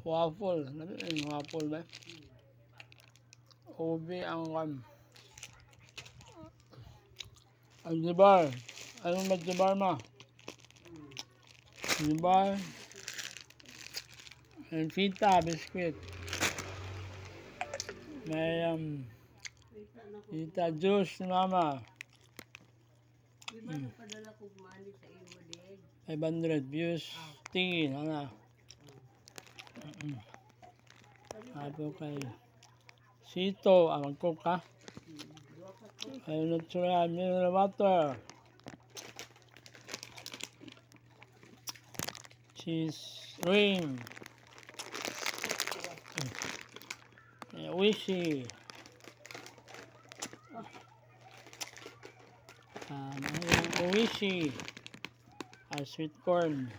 Waffle. Ano yung waffle ba? Ube ang aljibar. Anong aljibar mo? Aljibar. And pita, biscuit. May pita juice ni mama. Di ba napadala ko money sa iyo din? 500 views. Tingin, ano? Apo kay Sito, magcook ka? Ay, natural mineral water. Cheese ring. Wishy. Wishy. Sweet corn.